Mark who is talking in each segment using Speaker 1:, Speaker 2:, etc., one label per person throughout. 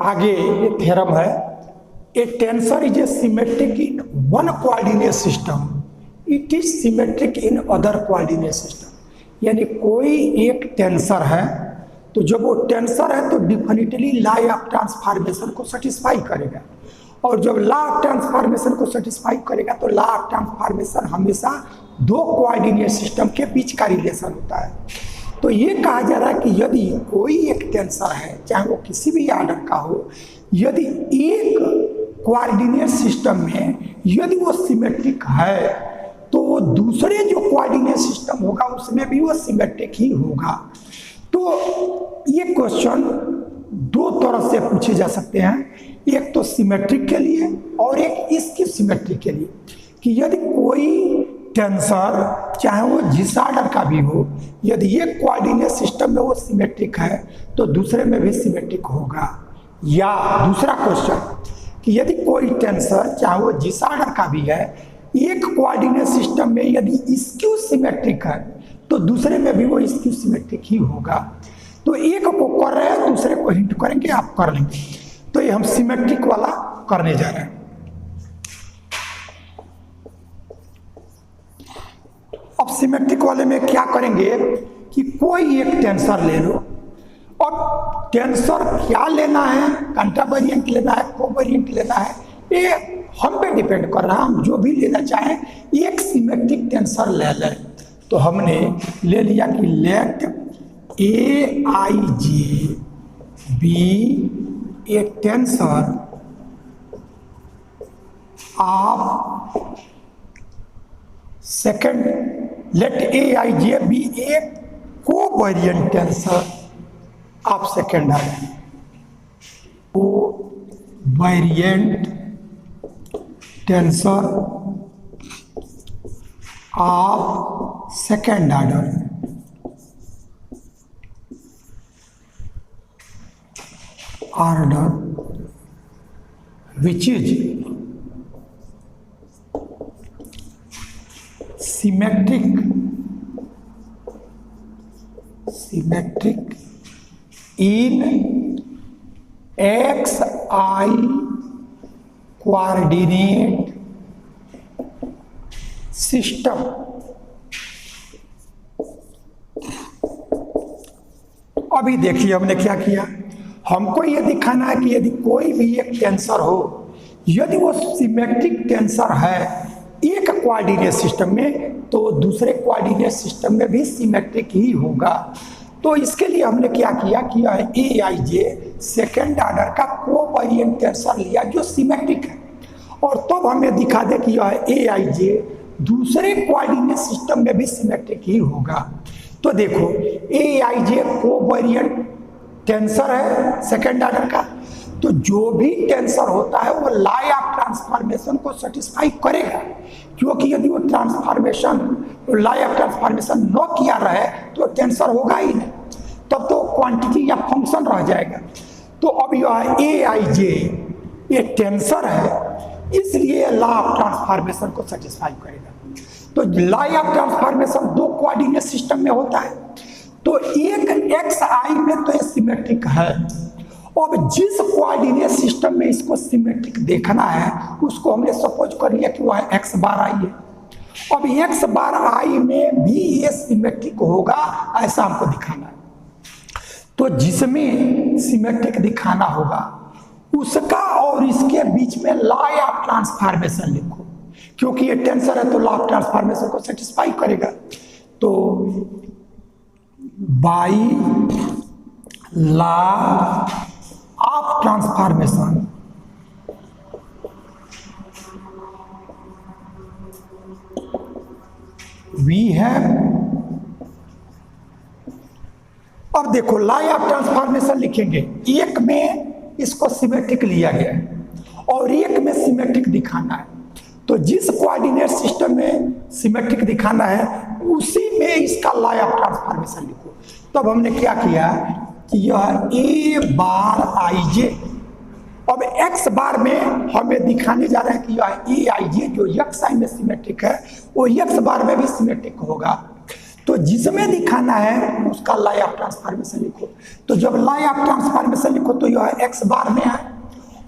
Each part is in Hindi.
Speaker 1: आगे ये थ्योरम है, a tensor is a symmetric in one coordinate system, it is symmetric in other coordinate system. यानी कोई एक टेंसर है तो जब वो टेंसर है तो डिफिनिटली लॉ ऑफ ट्रांसफॉर्मेशन को सेटिस्फाई करेगा, और जब लॉ ऑफ ट्रांसफॉर्मेशन को सेटिस्फाई करेगा तो लॉ ऑफ ट्रांसफॉर्मेशन हमेशा दो कोऑर्डिनेट सिस्टम के बीच का रिलेशन होता है। तो ये कहा जा रहा है कि यदि कोई एक टेंसर है, चाहे वो किसी भी ऑर्डर का हो, यदि एक कोऑर्डिनेट सिस्टम में यदि वो सिमेट्रिक है तो वो दूसरे जो कोऑर्डिनेट सिस्टम होगा उसमें भी वो सिमेट्रिक ही होगा। तो ये क्वेश्चन दो तरह से पूछे जा सकते हैं, एक तो सिमेट्रिक के लिए और एक इसकी सिमेट्रिक के लिए, कि यदि कोई टेंसर चाहे वो जिस ऑर्डर का भी हो, यदि एक कोऑर्डिनेट सिस्टम में वो सिमेट्रिक है तो दूसरे में भी सिमेट्रिक होगा। या दूसरा क्वेश्चन कि यदि कोई टेंसर चाहे वो जिस ऑर्डर का भी है, एक कोऑर्डिनेट सिस्टम में यदि स्क्यू सिमेट्रिक है तो दूसरे में भी वो स्क्यू सिमेट्रिक ही होगा। तो एक को कर रहे हैं, दूसरे को हिंट करेंगे, आप कर लेंगे। तो ये हम सिमेट्रिक वाला करने जा रहे हैं। अब सिमेट्रिक वाले में क्या करेंगे कि कोई एक टेंसर ले लो, और टेंसर क्या लेना है, कंट्रावेरिएंट लेना है, कोवेरिएंट लेना है, ये हम पे डिपेंड कर रहा है। हम जो भी लेना चाहें, एक सिमेट्रिक टेंसर ले लें। तो हमने ले लिया कि let A I J be a tensor of second, let A I J be a covariant tensor of second order, covariant tensor of second order which is symmetric in xi coordinate system। अभी देखिए हमने क्या किया, हमको ये दिखाना है कि यदि कोई भी एक टेंसर हो, यदि वो सिमेट्रिक टेंसर है एक कोऑर्डिनेट सिस्टम में, तो दूसरे कोऑर्डिनेट सिस्टम में भी सिमेट्रिक ही होगा। तो इसके लिए हमने क्या किया कि ए आई जे सेकेंड ऑर्डर का कोवेरिएंट टेंसर लिया जो सिमेट्रिक है, और तब हमें दिखा दे कि यह ए आई जे दूसरे कोऑर्डिनेट सिस्टम में भी सिमेट्रिक ही होगा। तो देखो ए आई जे कोवेरिएंट टेंसर है सेकेंड ऑर्डर का, तो जो भी टेंसर होता है वो लॉ ऑफ ट्रांसफॉर्मेशन को सेटिस्फाई करेगा, क्योंकि यदि वो ट्रांसफॉर्मेशन लॉ ऑफ ट्रांसफॉर्मेशन न किया रहे तो टेंसर होगा ही नहीं, तब तो क्वांटिटी या फंक्शन रह जाएगा। तो अब यह ए आई जे ये टेंसर है, इसलिए लॉ ऑफ ट्रांसफॉर्मेशन को सेटिस्फाई करेगा। तो लॉ ऑफ ट्रांसफॉर्मेशन दो कोऑर्डिनेट सिस्टम में होता है, तो एक एक्स आई में तो ये सिमेट्रिक है, और जिस कोऑर्डिनेट सिस्टम में इसको सिमेट्रिक देखना है उसको हमने सपोज कर लिया कि वह एक्स बार आई है। अब एक्स बार आई में भी ये सिमेट्रिक होगा, ऐसा हमको दिखाना है। तो जिसमें सिमेट्रिक दिखाना होगा उसका और इसके बीच में लॉ ऑफ ट्रांसफॉर्मेशन लिखो, क्योंकि ये टेंसर है तो लॉ ऑफ ट्रांसफॉर्मेशन को सेटिस्फाई करेगा। तो by law of transformation we have, अब देखो लॉ ऑफ ट्रांसफॉर्मेशन लिखेंगे, एक में इसको सिमेट्रिक लिया गया है और एक में सिमेट्रिक दिखाना है। तो जिस कोऑर्डिनेट सिस्टम में सिमेट्रिक दिखाना है उसी में इसका लॉ ऑफ ट्रांसफॉर्मेशन लिखो। तब हमने क्या किया कि यह ए बार आई जे, अब एक्स बार में हमें दिखाने जा रहे हैं कि यह ए आई जे जो एक्स आई में सिमेट्रिक है वो एक्स बार में भी सिमेट्रिक होगा। तो जिसमें दिखाना है उसका लॉ ऑफ ट्रांसफॉर्मेशन लिखो। तो जब लॉ ऑफ ट्रांसफॉर्मेशन लिखो तो यह एक्स बार में है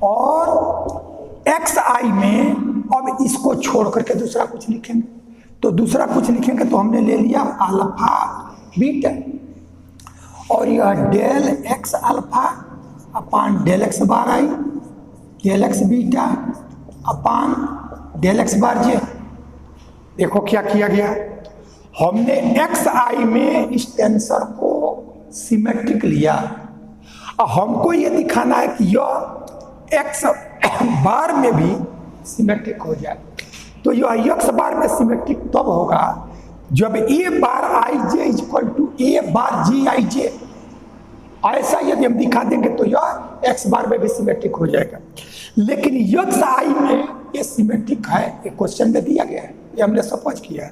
Speaker 1: और एक्स आई में अब इसको छोड़ करके दूसरा कुछ लिखेंगे। तो दूसरा कुछ लिखेंगे तो हमने ले लिया अल्फा बीटा और यह del x alpha upon del x bar आई, del x beta upon del x bar j. देखो क्या किया गया, हमने एक्स आई में इस टेंसर को सिमेट्रिक लिया और हमको ये दिखाना है कि यह एक्स बार में भी सिमेट्रिक हो जाए। तो यह एक्स बार में सिमेट्रिक तब होगा जब ए bar I J equal to ए बार जी आई जे। ऐसा यदि हम दिखा देंगे तो यह एक्स बार में भी सिमेट्रिक हो जाएगा। लेकिन एक्स आई में ये सिमेट्रिक है, ये क्वेश्चन में दिया गया है, ये हमने सपोज किया है।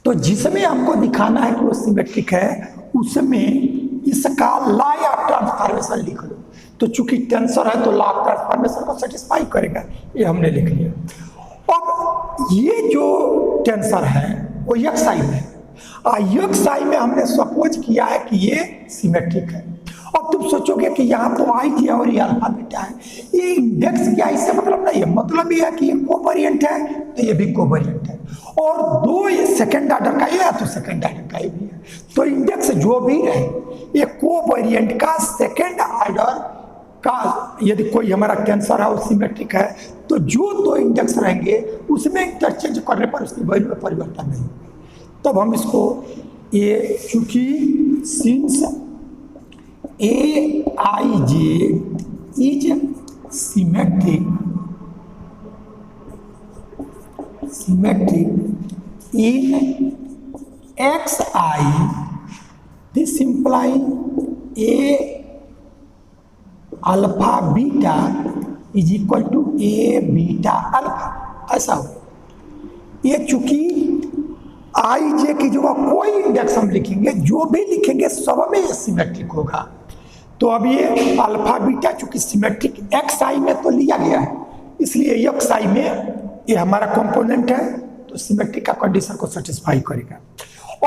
Speaker 1: तो जिसमें हमको दिखाना है कि वो सिमेट्रिक है उसमें इसका लॉ ऑफ ट्रांसफॉर्मेशन लिख लो। तो चूंकि टेंसर है तो लॉ ऑफ ट्रांसफॉर्मेशन को सेटिस्फाई करेगा, ये हमने लिख लिया। अब ये जो टेंसर है वो एक्स आई में, एक्स आई में हमने सपोज किया है कि ये सिमेट्रिक है। अब तुम सोचोगे कि यहाँ तो आई जी और ये अल्फा बीटा है, ये इंडेक्स क्या, इससे मतलब नहीं है। मतलब ये है कि ये कोवेरिएंट है तो ये भी कोवेरिएंट है और दो ये सेकेंड ऑर्डर का ये है तो सेकेंड ऑर्डर का ये भी है। तो इंडेक्स जो भी रहे ये कोवेरिएंट का सेकेंड ऑर्डर का यदि कोई हमारा टेंसर है वो सिमेट्रिक है तो जो दो इंडेक्स रहेंगे उसमें इंटरचेंज करने पर उसकी वैल्यू में परिवर्तन नहीं। तब हम इसको ये चूंकि since A I J is symmetric in X I, this imply A alpha beta is equal to A beta alpha. ऐसा हो, ये चूंकि आई जे की जगह कोई इंडेक्स हम लिखेंगे, जो भी लिखेंगे सब में ये सिमेट्रिक होगा। तो अब ये अल्फा बीटा चूंकि सिमेट्रिक एक्स आई में तो लिया गया है, इसलिए एक्स आई में ये हमारा कंपोनेंट है तो सिमेट्रिक का कंडीशन को सेटिस्फाई करेगा।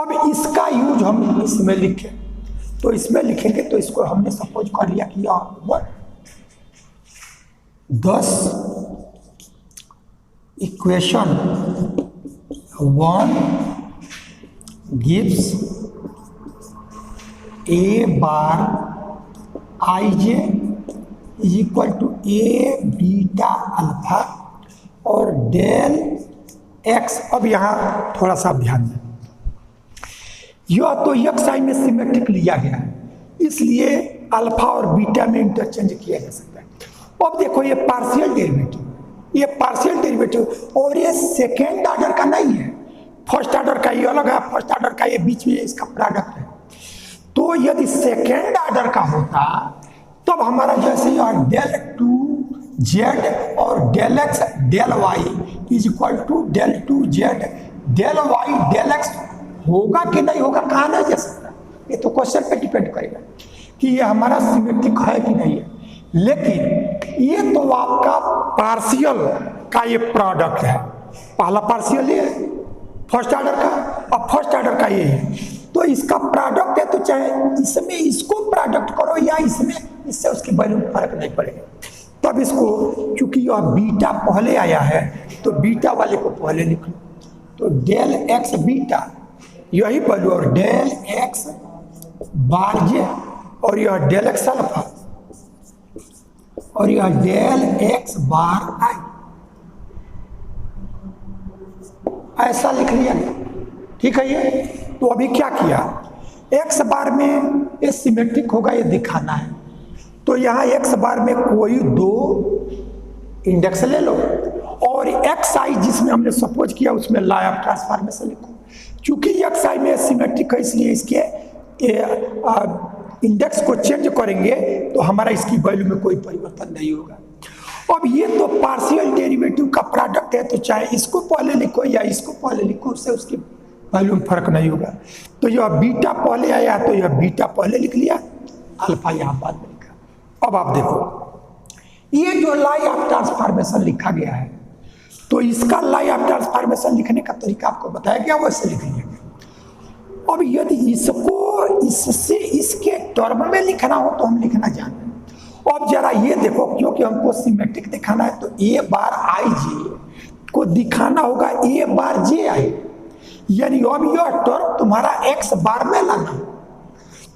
Speaker 1: अब इसका यूज हम इसमें लिखें तो इसमें लिखेंगे तो इसको हमने सपोज कर लिया कि 10 equation 1 gives a bar ij is equal to a beta alpha और डेल एक्स। अब यहाँ थोड़ा सा ध्यान दें, यह तो एक्स आई में सिमेट्रिक लिया गया है इसलिए अल्फा और बीटा में इंटरचेंज किया जा सकता है। अब देखो ये पार्शियल डेरिवेटिव, ये पार्शियल डेरिवेटिव और ये सेकेंड ऑर्डर का नहीं है, फर्स्ट ऑर्डर का ये अलग है, फर्स्ट ऑर्डर का ये बीच में इसका प्रोडक्ट है। तो यदि सेकेंड ऑर्डर का होता तब हमारा जैसे यह डेल टू जेड और del X del Y is equal to del two Z del Y del X होगा कि नहीं होगा, कहा नहीं जा सकता। ये तो क्वेश्चन पे डिपेंड करेगा कि ये हमारा सिमेट्रिक है कि नहीं है। लेकिन ये तो आपका पार्शियल का ये प्रोडक्ट है, पहला पार्शियल ये है फर्स्ट ऑर्डर का और फर्स्ट ऑर्डर का ये है। तो इसका प्रोडक्ट है तो चाहे इसमें इसको प्रोडक्ट करो या इसमें, इससे उसकी वैल्यू में फर्क नहीं पड़ेगा। तब इसको चूंकि यह बीटा पहले आया है तो बीटा वाले को पहले लिख लो। तो डेल एक्स बीटा यही वैल्यू और डेल एक्स बार जे और यह डेल एक्स अल्फा और यह डेल एक्स बार आई, ऐसा लिख लिया गया। ठीक है ये। तो अभी क्या किया, एक्स बार में ये सिमेट्रिक होगा ये दिखाना है। तो यहाँ एक्स बार में कोई दो इंडेक्स ले लो और एक्स आई जिसमें हमने सपोज किया उसमें लॉ ऑफ ट्रांसफॉर्मेशन लिखो। चूंकि एक्स आई में सिमेट्रिक है इसलिए इसके इंडेक्स को चेंज करेंगे तो हमारा इसकी वैल्यू में कोई परिवर्तन नहीं होगा। अब ये तो पार्शियल डेरिवेटिव का प्रोडक्ट है तो चाहे इसको पहले लिखो या इसको पहले लिखो, उससे उसकी वैल्यू में फर्क नहीं होगा। तो यह बीटा पहले आया तो यह बीटा पहले लिख लिया, अल्फा यहाँ बाद में लिखा। अब आप देखो ये जो लॉ ऑफ ट्रांसफॉर्मेशन लिखा गया है तो इसका लॉ ऑफ ट्रांसफॉर्मेशन लिखने का तरीका आपको बताया गया, वैसे लिख लिया गया। अब यदि इसको इससे इसके टर्म में लिखना हो तो हम लिखना जानते हैं। अब जरा ये देखो, क्योंकि हमको सिमेट्रिक दिखाना है तो ए बार आई जे को दिखाना होगा ए बार जे आई, यानी अब यह टर्म तुम्हारा एक्स बार में लाना।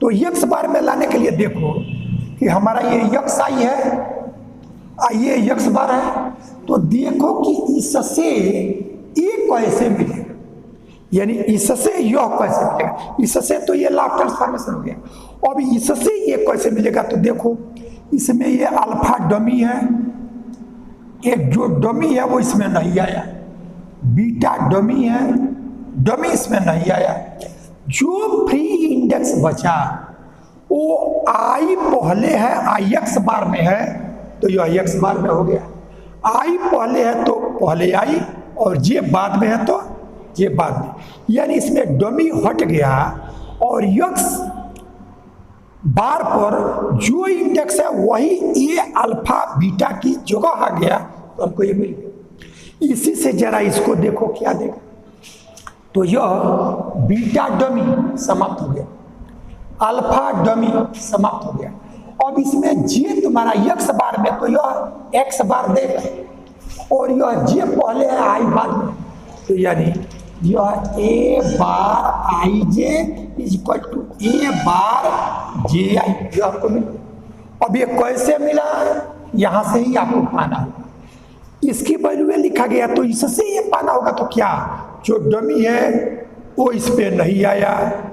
Speaker 1: तो एक्स बार में लाने के लिए देखो कि हमारा ये एक्स आई है, ये एक्स बार है, तो देखो कि इससे ये कैसे मिलेगा, यानी इससे यह कैसे मिलेगा। इससे तो ये लाभ ट्रांसफॉर्मेशन हो गया, अब इससे ये कैसे मिलेगा। तो देखो इसमें ये अल्फा डमी है, एक जो डमी है वो इसमें नहीं आया, बीटा डमी है, डमी इसमें नहीं आया, जो फ्री इंडेक्स बचा वो आई पहले है, आई एक्स बार में है तो यह एक्स बार में हो गया, आई पहले है तो पहले आई, और जे बाद में है तो ये बाद में, यानी इसमें डमी हट गया और एक्स बार पर जो इंडेक्स है वही ए अल्फा बीटा की जगह आ गया, तो हमको ये मिल गया। इसी से जरा इसको देखो क्या देगा, तो यह बीटा डमी समाप्त हो गया, अल्फा डमी समाप्त हो गया। अब इसमें जे तुम्हारा एक्स बार में तो यह एक्स बार देगा, और यह जे पहले है आई बाद में, तो यानी यह ए bar I J is equal to ए बार जे आई, जो आपको मिल गया। अब ये कैसे मिला, यहां से ही आपको पाना होगा, इसकी वैल्यू लिखा गया तो इससे ये पाना होगा। तो क्या जो डमी है वो इस पे नहीं आया,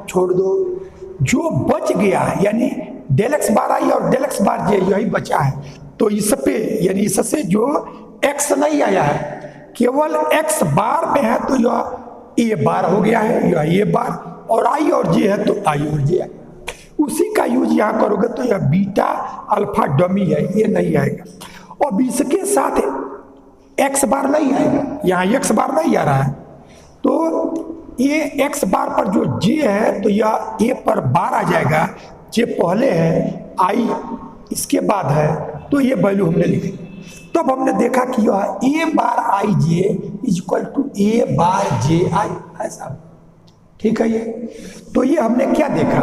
Speaker 1: छोड़ दो, जो बच गया यानी डेल एक्स बार आई और डेल एक्स बार जे यही बचा है, तो इस पे यानी इससे जो एक्स नहीं आया है केवल एक्स बार में है तो यह ए बार हो गया है, यह ए बार, और आई और जे है तो आई और जे, उसी का यूज यहाँ करोगे तो यह बीटा अल्फा डमी है, ये नहीं आएगा। और इसके साथ एक्स बार नहीं आएगा, यहाँ एक्स बार नहीं आ रहा है, तो ये एक्स बार पर जो जे है तो यह ए पर बार आ जाएगा, जे पहले है आई इसके बाद है, तो ये वैल्यू हमने लिखी। तब हमने देखा कि यह ए bar I J is equal to ए बार जे आई, ऐसा, ठीक है ये। तो ये हमने क्या देखा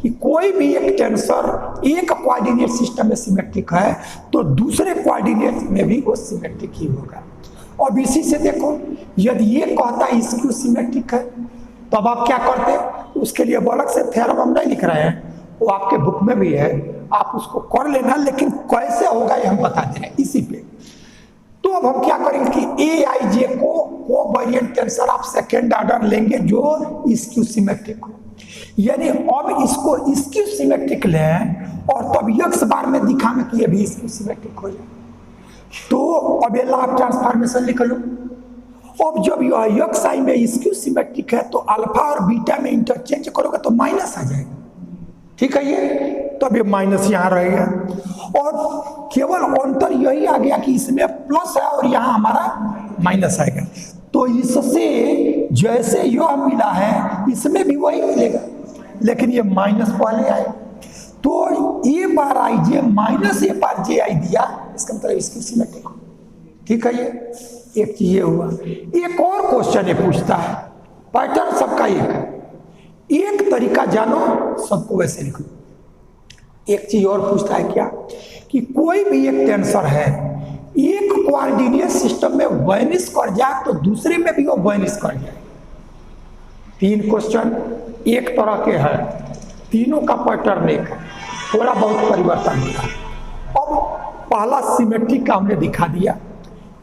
Speaker 1: कि कोई भी एक टेंसर एक कोऑर्डिनेट सिस्टम में सिमेट्रिक है तो दूसरे कोऑर्डिनेट में भी वो सिमेट्रिक ही होगा। और इसी से देखो यदि ये कहता है स्क्यू सिमेट्रिक है तब आप क्या करते, उसके लिए अलग से थ्योरम हम नहीं लिख रहे हैं, वो आपके बुक में भी है, आप उसको कर लेना, लेकिन कैसे होगा ये हम बता दे रहे हैं इसी पे। तो अब हम क्या करेंगे कि ए आई जे को कोवेरिएंट टेंसर आप सेकेंड ऑर्डर लेंगे जो स्क्यू सिमेट्रिक हो, यानी अब इसको स्क्यू सिमेट्रिक लें और तब एक्स बार में दिखाने कि ये भी स्क्यू सिमेट्रिक हो जाए। तो अब ये लाभ ट्रांसफॉर्मेशन लिख लो। अब जब यह एक्स आई में स्क्यू सिमेट्रिक है तो अल्फा और बीटा में इंटरचेंज करोगे तो माइनस आ जाएगा, ठीक है ये, तब ये माइनस यहाँ रहेगा, और केवल अंतर यही आ गया कि इसमें प्लस है और यहाँ हमारा माइनस आएगा। तो इससे जैसे यह मिला है इसमें भी वही मिलेगा, लेकिन ये माइनस पहले आएगा, तो ए बार आई जे माइनस ए बार जे आई दिया, इसका मतलब इसकी सिमेट्रिक हो, ठीक है ये एक चीज ये हुआ। एक और क्वेश्चन ये पूछता है, पैटर्न सबका एक है, एक तरीका जानो सबको वैसे लिखो। एक चीज और पूछता है क्या कि कोई भी एक टेंसर है एक कोऑर्डिनेट सिस्टम में वैनिश कर जाए तो दूसरे में भी वो वैनिश कर जाए। तीन क्वेश्चन एक तरह के हैं, तीनों का पैटर्न एक है, थोड़ा बहुत परिवर्तन होता है। अब पहला सिमेट्रिक का हमने दिखा दिया,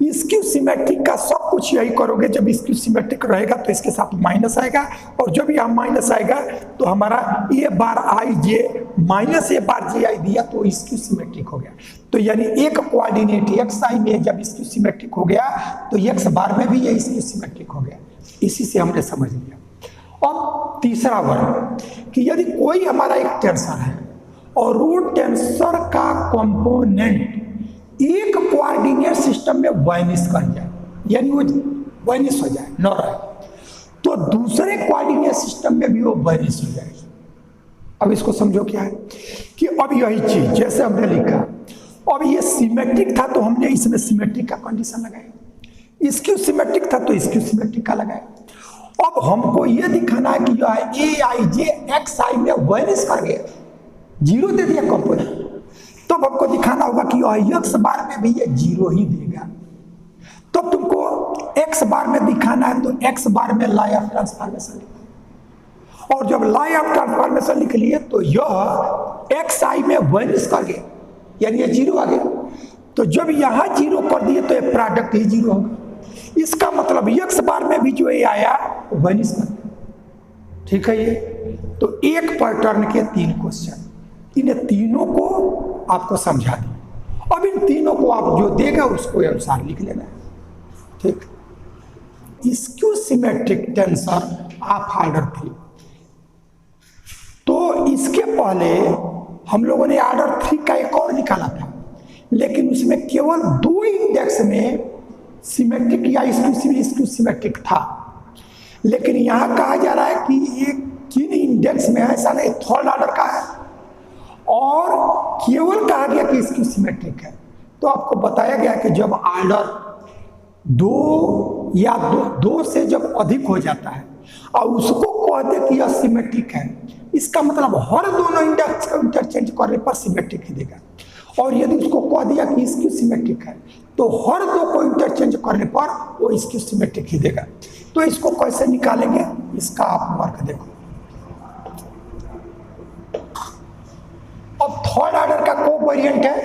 Speaker 1: स्क्यू सिमेट्रिक का सब कुछ यही करोगे, जब स्क्यू सिमेट्रिक रहेगा तो इसके साथ माइनस आएगा, और जब यहाँ माइनस आएगा तो हमारा ए बार आई जे माइनस ए बार जे आई दिया तो स्क्यू सिमेट्रिक हो गया। तो यानी एक कोऑर्डिनेट एक्स आई में जब स्क्यू सिमेट्रिक हो गया तो एक्स बार में भी ये स्क्यू सिमेट्रिक हो गया, इसी से हमने समझ लिया। अब तीसरा वर्ग कि यदि कोई हमारा एक टेंसर है और वो टेंसर का कंपोनेंट एक कोऑर्डिनेट सिस्टम में वैनिश कर जाए, यानी वो वैनिश हो जाए न रहे, तो दूसरे कोऑर्डिनेट सिस्टम में भी वो वैनिश हो जाएगी। अब इसको समझो क्या है कि अब यही चीज जैसे हमने लिखा, अब ये सिमेट्रिक था तो हमने इसमें सिमेट्रिक का कंडीशन लगाया, स्क्यू सिमेट्रिक था तो स्क्यू सिमेट्रिक का लगाया। अब हमको ये दिखाना है कि जो है ए आई जे एक्स आई में वायनिस कर गया, जीरो दे दिया कंपोनेंट, तो अब हमको दिखाना होगा कि एक्स बार में भी ये जीरो ही देगा। तो तुमको एक्स बार में दिखाना है तो एक्स बार में लाई ऑफ ट्रांसफॉर्मेशन, और जब लाई ऑफ ट्रांसफॉर्मेशन लिख लिए तो यह एक्स आई में वायनिस कर गया, यानी ये जीरो आ गया। तो जब यहां जीरो कर दिए तो ये प्रोडक्ट ही जीरो होगा। इसका मतलब एक्स बार में भी जो ये आया वो वायनिस कर गया। ठीक है, ये तो एक पैटर्न के 3 क्वेश्चन, इन तीनों को आपको समझा दिया। अब इन तीनों को आप जो देगा उसको अनुसार लिख लेना है। ठीक, skew symmetric tensor of order 3। तो इसके पहले हम लोगों ने ऑर्डर 3 का एक और निकाला था, लेकिन उसमें केवल 2 इंडेक्स में सिमेट्रिक या स्क्यू सिमेट्रिक था। लेकिन यहां कहा जा रहा है कि ये किन इंडेक्स में है, ऐसा नहीं, थर्ड ऑर्डर का है, और केवल कहा गया कि स्क्यू सिमेट्रिक है। तो आपको बताया गया कि जब ऑर्डर 2 या 2 से जब अधिक हो जाता है और उसको कहते कि यह सिमेट्रिक है, इसका मतलब हर दोनों इंडेक्स को इंटरचेंज करने पर सिमेट्रिक ही देगा। और यदि उसको कह दिया कि स्क्यू सिमेट्रिक है तो हर 2 को इंटरचेंज करने पर वो स्क्यू सिमेट्रिक ही देगा। तो इसको कैसे निकालेंगे, इसका आप वर्क देखो। अब थर्ड ऑर्डर का कोवेरिएंट है,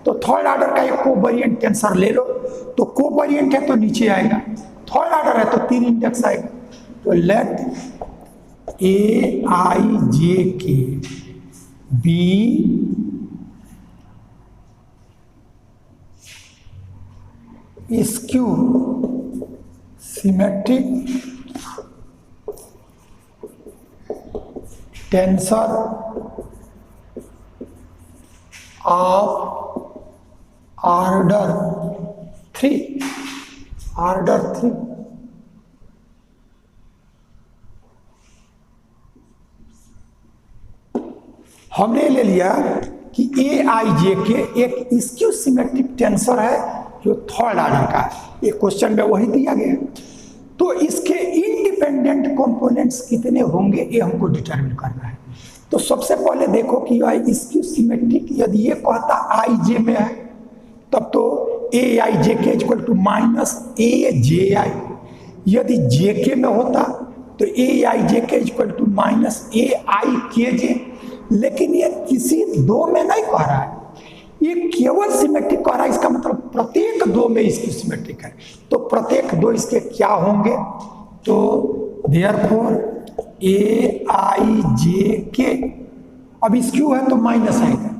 Speaker 1: तो थर्ड ऑर्डर का एक कोवेरिएंट टेंसर ले लो। तो कोवेरिएंट है तो नीचे आएगा, थर्ड ऑर्डर है तो 3 इंडेक्स आएगा। तो late A I J K be skew symmetric tensor of order 3। Order 3 हमने ले लिया कि ए आई जे के एक स्क्यू सिमेट्रिक टेंसर है जो थर्ड ऑर्डर का है। ये क्वेश्चन में वही दिया गया। तो इसके इंडिपेंडेंट कंपोनेंट्स कितने होंगे ये हमको डिटरमिन करना है। तो सबसे पहले देखो कि स्क्यू सिमेट्रिक यदि ये कहता आई जे में है तब तो ए आई जे के इक्वल टू माइनस ए जे आई। यदि जे के में होता तो ए आई जे के इक्वल टू माइनस ए आई के जे। लेकिन ये किसी 2 में नहीं कह रहा है, ये केवल सिमेट्रिक कह रहा है। इसका मतलब प्रत्येक 2 में इसकी सिमेट्रिक है। तो प्रत्येक 2 इसके क्या होंगे, तो देयरफॉर ए आई जे के, अब स्क्यू है तो माइनस आएगा।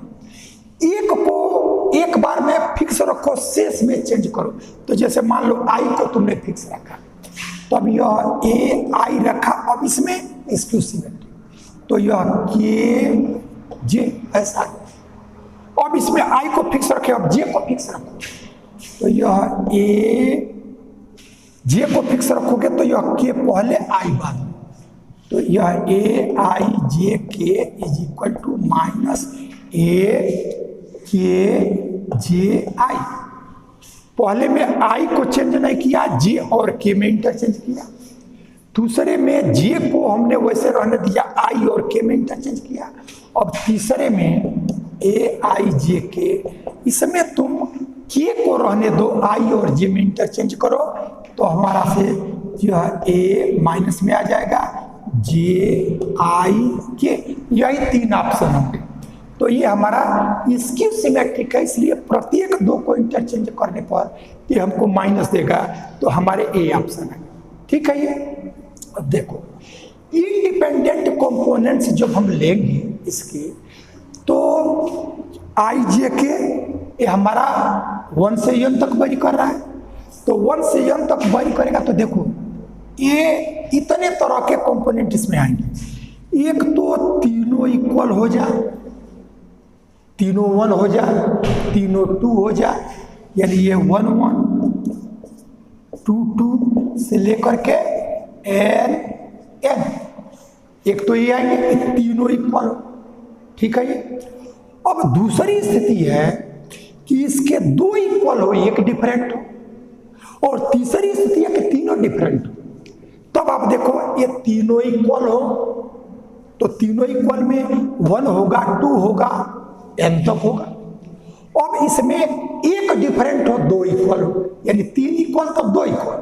Speaker 1: एक को एक बार में फिक्स रखो, शेष में चेंज करो। तो जैसे मान लो आई को तुमने फिक्स रखा, तो अब यह ए आई रखा, अब इसमें स्क्यू सिमेट्रिक, तो यह के जे ऐसा। अब इसमें आई को फिक्स रखे, अब जे को फिक्स रखो, तो यह ए जे को फिक्स रखोगे तो यह के पहले आई बाद में, तो यह ए आई जे के इज इक्वल टू माइनस ए के जे आई। पहले में आई को चेंज नहीं किया, जे और के में इंटरचेंज किया। दूसरे में जे को हमने वैसे रहने दिया, आई और के में इंटरचेंज किया। अब तीसरे में ए आई जे के, इसमें तुम के को रहने दो, आई और जे में इंटरचेंज करो, तो हमारा से यह ए माइनस में आ जाएगा, जे आई के, यही 3 ऑप्शन होंगे। तो ये हमारा स्क्यू सिमेट्रिक है, इसलिए प्रत्येक 2 को इंटरचेंज करने पर ये हमको माइनस देगा, तो हमारे ए ऑप्शन है। ठीक है। ये अब देखो इंडिपेंडेंट कंपोनेंट्स जब हम लेंगे इसके, तो आई जे के ये हमारा 1 से n तक वेरी कर रहा है, तो 1 से n तक वेरी करेगा। तो देखो ये इतने तरह के कंपोनेंट इसमें आएंगे। एक तो तीनों इक्वल हो जाए, तीनों 1 हो जाए, तीनों 2 हो जाए, यानी ये 1 1 2 2 से लेकर के n n। एक तो ये आएंगे कि तीनों इक्वल हो। ठीक है। ये अब दूसरी स्थिति है कि इसके 2 इक्वल हो, एक डिफरेंट हो, और तीसरी स्थिति है कि तीनों डिफरेंट हो। तब आप देखो ये तीनों इक्वल हो तो तीनों इक्वल में 1 होगा, 2 होगा, n तक होगा। अब इसमें एक डिफरेंट हो, 2 इक्वल हो, यानी 3 इक्वल तब 2 इक्वल।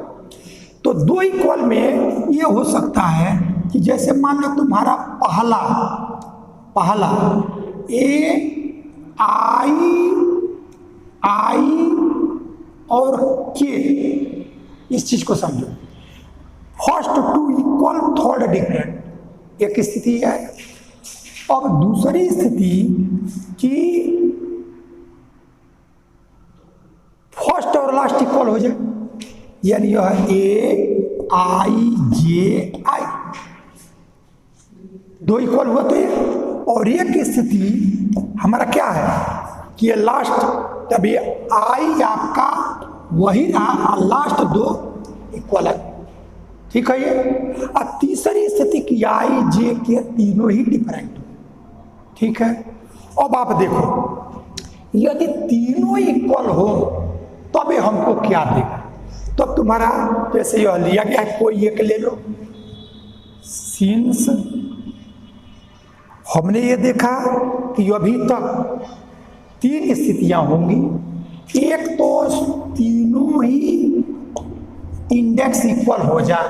Speaker 1: तो 2 इक्वल में ये हो सकता है कि जैसे मान लो तुम्हारा पहला आई और के, इस चीज को समझो। फर्स्ट 2 इक्वल, थर्ड डिफरेंट, एक स्थिति है। अब दूसरी स्थिति कि फर्स्ट और लास्ट इक्वल हो जाए, यानी यह ए आई जे आई 2 इक्वल हुआ तो ये। और एक स्थिति हमारा क्या है कि ये लास्ट, तब ये आई आपका वही रहा और लास्ट 2 इक्वल है, ठीक है ये। और तीसरी स्थिति की आई जे के तीनों ही डिफरेंट, ठीक है। अब आप देखो, यदि तीनों इक्वल हो तब ये हमको क्या देगा। तो अब तुम्हारा जैसे यह लिया गया है, कोई एक ले लो। सिंस हमने ये देखा कि अभी तक 3 स्थितियां होंगी। एक तो तीनों ही इंडेक्स इक्वल हो जाए,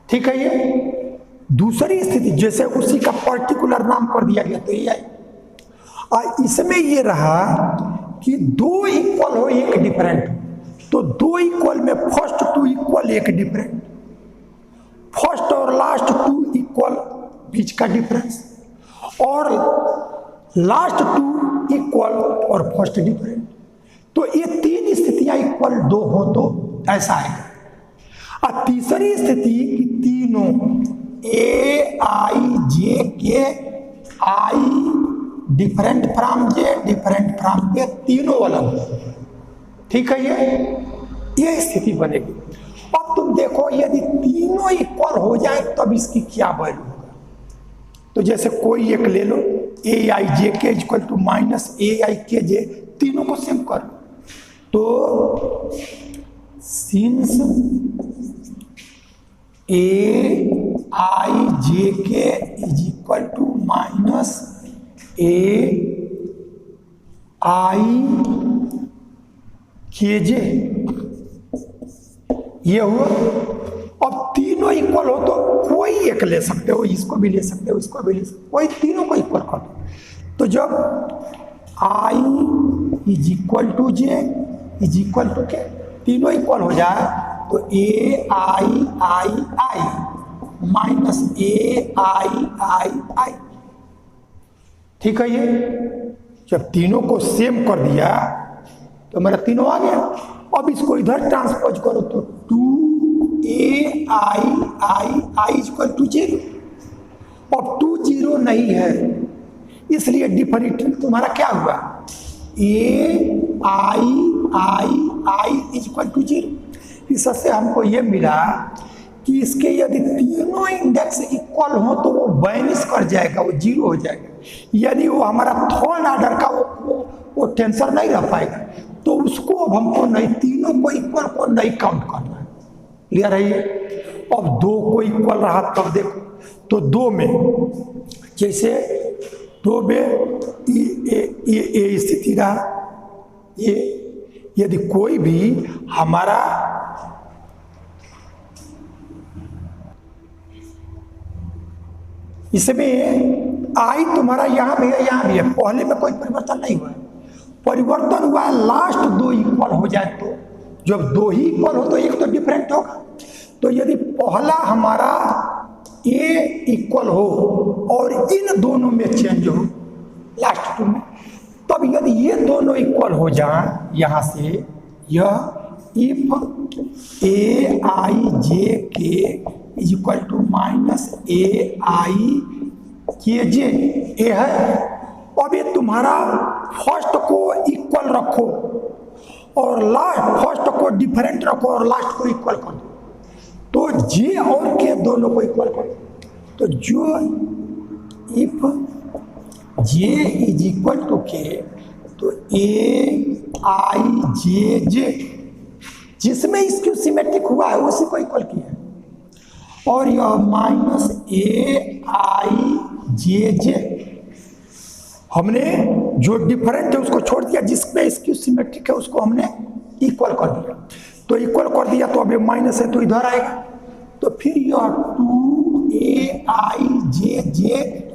Speaker 1: ठीक है ये। दूसरी स्थिति जैसे उसी का पर्टिकुलर नाम कर दिया गया तो ये आई। और इसमें ये रहा कि 2 इक्वल हो, एक डिफरेंट। तो 2 इक्वल में फर्स्ट 2 इक्वल, एक डिफरेंट। फर्स्ट और लास्ट 2 इक्वल, बीच का डिफरेंस। और लास्ट 2 इक्वल और फर्स्ट डिफरेंट। तो ये 3 स्थितियां इक्वल 2 हो तो ऐसा है। और तीसरी स्थिति कि तीनों ए आई जे k i different from j, different from k, तीनों अलग, ठीक है ये स्थिति बनेगी। अब तुम देखो, यदि तीनों इक्वल हो जाए तब इसकी क्या वैल्यू होगा। तो जैसे कोई एक ले लो, ए आई जे के इक्वल टू माइनस ए आई के जे, तीनों को सेम कर लो। तो सिंस ए आई जे के इज इक्वल टू माइनस ए आई के जे, ये हुआ। अब तीनों इक्वल हो तो कोई एक ले सकते हो, इसको भी ले सकते हो, इसको भी ले सकते हो, कोई तीनों को इक्वल कर दो। तो जब i is equal to j is equal to k, तीनों इक्वल हो जाए तो ए आई आई आई माइनस ए आई आई आई, ठीक है ये। जब तीनों को सेम कर दिया तो मेरा तीनों आ गया। अब इसको इधर ट्रांसपोज करो तो 2 ए आई आई आई इक्वल टू 0। अब 2 0 नहीं है, इसलिए डिफरेंट तुम्हारा क्या हुआ, ए आई आई आई इक्वल टू 0। इससे हमको ये मिला कि इसके यदि तीनों इंडेक्स इक्वल हो तो वो वाइनिश कर जाएगा, वो 0 हो जाएगा। यदि वो हमारा थर्ड ऑर्डर का वो टेंसर नहीं रह पाएगा, तो उसको अब हमको नहीं, तीनों को इक्वल को नहीं काउंट करना है। क्लियर है ये। अब 2 को इक्वल रहा तब देखो, तो 2 में जैसे 2 में ये स्थिति रहा, ये यदि कोई भी हमारा इसमें आई तुम्हारा यहाँ भी है, यहाँ भी है, पहले में कोई परिवर्तन नहीं हुआ है। परिवर्तन हुआ है लास्ट 2 इक्वल हो जाए तो। जब 2 ही इक्वल हो तो एक तो डिफरेंट होगा। तो यदि पहला हमारा ए इक्वल हो और इन दोनों में चेंज हो लास्ट 2 में, तब यदि ये दोनों इक्वल हो जाए, यहाँ से यह इफ ए आई जे के इज इक्वल टू माइनस ए आई के जे, ए है। अब ये तुम्हारा फर्स्ट को इक्वल रखो और लास्ट, फर्स्ट को डिफरेंट रखो और लास्ट को इक्वल कर दो, तो जे और के दोनों को इक्वल कर दो। तो जो if J is equal to K, तो ए आई जे जे जिसमें इसक्यू सिमेट्रिक हुआ है उसी को इक्वल किया है। और यह माइनस ए आई जे जे, हमने जो डिफरेंट है उसको छोड़ दिया, जिसमें इसकी सिमेट्रिक है उसको हमने इक्वल कर दिया। तो इक्वल कर दिया तो अब ये माइनस है तो इधर आएगा, तो फिर यह 2aij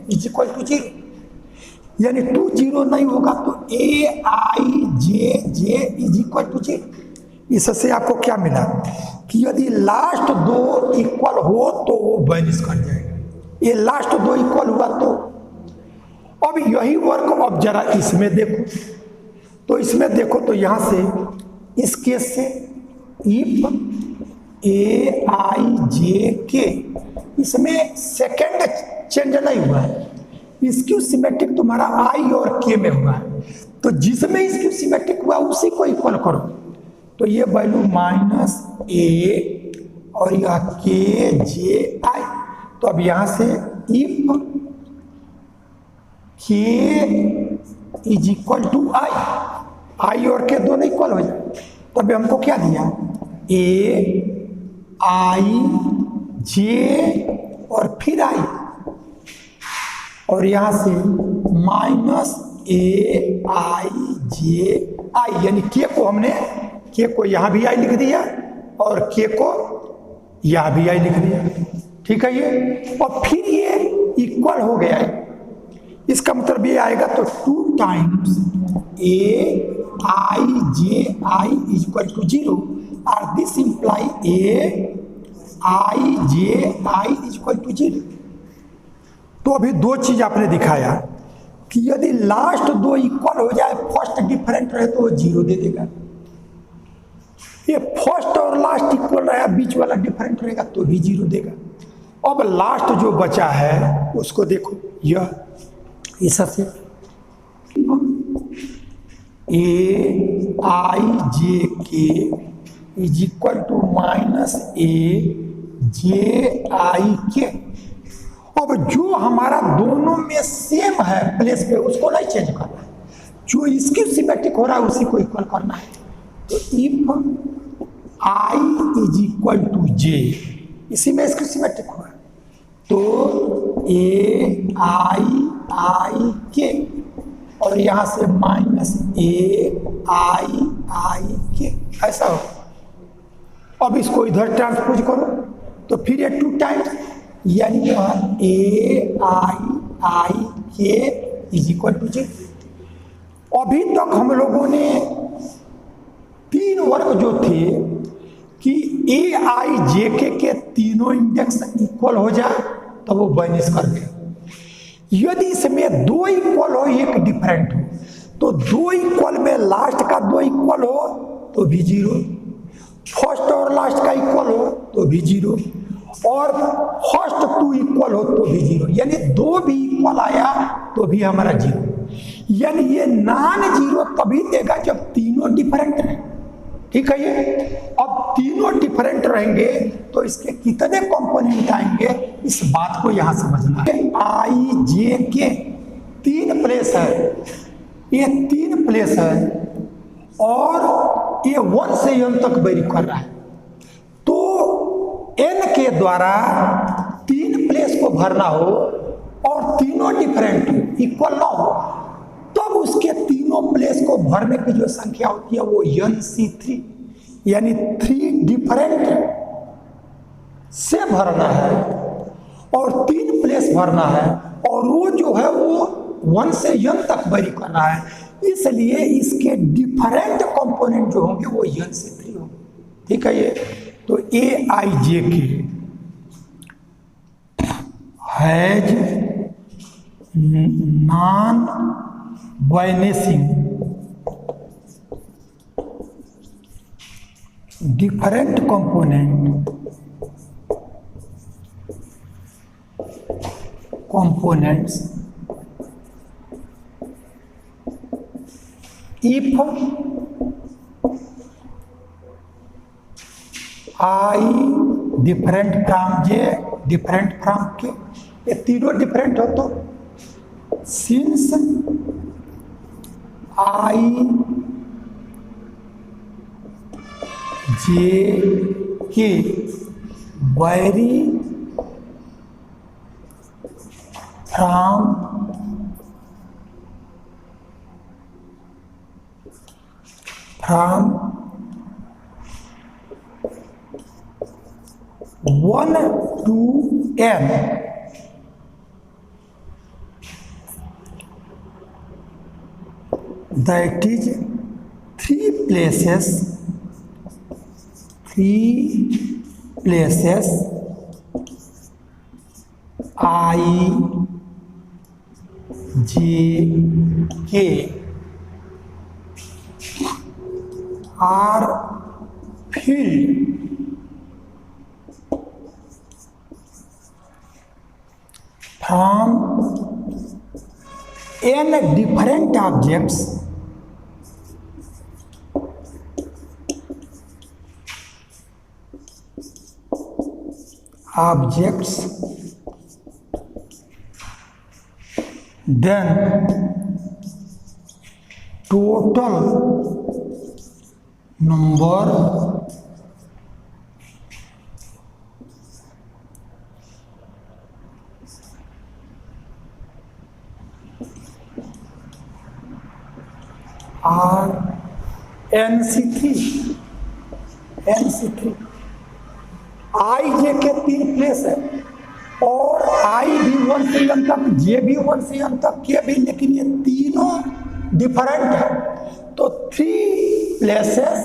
Speaker 1: इज इक्वल टू 0, यानी 2 0 नहीं होगा तो aij इज इक्वल टू 0। इससे आपको क्या मिला कि यदि लास्ट दो इक्वल हो तो वो बैलेंस कर जाएगा, ये लास्ट दो इक्वल हुआ तो। अब यही वर्क अब जरा इसमें देखो, तो इसमें देखो तो यहां से इस केस से इफ aij के, इसमें सेकेंड चेंज नहीं हुआ है, इसकी सिमेट्रिक तुम्हारा आई और के में हुआ है, तो जिसमें इसकी सिमेट्रिक हुआ उसी को इक्वल करो, तो ये वैल्यू माइनस ए और यह के जे आई। तो अब यहां से इफ के इज इक्वल टू आई, आई और के दोनों इक्वल हो जाए, तो अभी हमको क्या दिया, ए आई जे और फिर आई, और यहां से माइनस ए आई जे आई, यानी के को हमने, के को यहां भी आई लिख दिया और के को यहां भी आई लिख दिया, ठीक है ये। और फिर ये इक्वल हो गया है, इसका मतलब ये आएगा तो 2 times A I J I is equal to 0, और this imply A I J I is equal to 0। तो अभी दो चीज आपने दिखाया कि यदि लास्ट दो इक्वल हो जाए, फर्स्ट डिफरेंट रहे तो वो 0 दे देगा, ये फर्स्ट और लास्ट इक्वल रहा, बीच वाला डिफरेंट रहेगा तो भी 0 देगा। अब लास्ट जो बचा है उसको देखो, यह इससे ए आई जे के इज इक्वल टू माइनस ए जे आई के। अब जो हमारा दोनों में सेम है प्लेस पे उसको नहीं चेंज करना है, जो इसकी सिमेट्रिक हो रहा है उसी को इक्वल करना है। तो if i is equal to j, इसी में इसकी सिमेट्रिक हो रहा है, तो ए आई के और यहां से माइनस ए आई के, ऐसा हो। अब इसको इधर ट्रांसपोज करो तो फिर ये 2 टाइम्स, यानी ए आई के इज इक्वल टू 0। अभी तक हम लोगों ने 3 वर्क जो थे कि ए आई जे के तीनों इंडेक्स इक्वल हो जाए तो वो बैलेंस कर दे। यदि इसमें 2 इक्वल हो, एक डिफरेंट हो, तो 2 इक्वल में लास्ट का 2 इक्वल हो तो भी 0, फर्स्ट और लास्ट का इक्वल हो तो भी 0, और फर्स्ट 2 इक्वल हो तो भी 0, यानी 2 भी इक्वल आया तो भी हमारा 0। यानी ये नॉन 0 तभी देगा जब तीनों डिफरेंट रहे, ठीक है। ये अब तीनों डिफरेंट रहेंगे तो इसके कितने कंपोनेंट आएंगे, इस बात को यहां समझना है। आई जे के 3 प्लेस है, ये 3 प्लेस है और ये 1 से n तक वेरी कर रहा है, तो n के द्वारा 3 प्लेस को भरना हो और तीनों डिफरेंट इक्वल ना हो, तब उसके तीनों प्लेस को भरने की जो संख्या होती है वो NC3, यानी 3 डिफरेंट से भरना है और 3 प्लेस भरना है, और वो जो है वो 1 से n तक वेरी करना है, इसलिए इसके डिफरेंट कंपोनेंट जो होंगे वो NC3 होंगे, ठीक है। ये तो ए आई जे k has non vanishing different components if I different from J different from K, ये तीनों डिफरेंट हो तो since I J K vary from 1 to n, that is 3 places I, J, K are filled from n different objects then total number are NC3 I जे के 3 प्लेस है और I भी 1 से n तक, J भी 1 से n तक, K भी, लेकिन ये तीनों डिफरेंट है। तो 3 प्लेसेस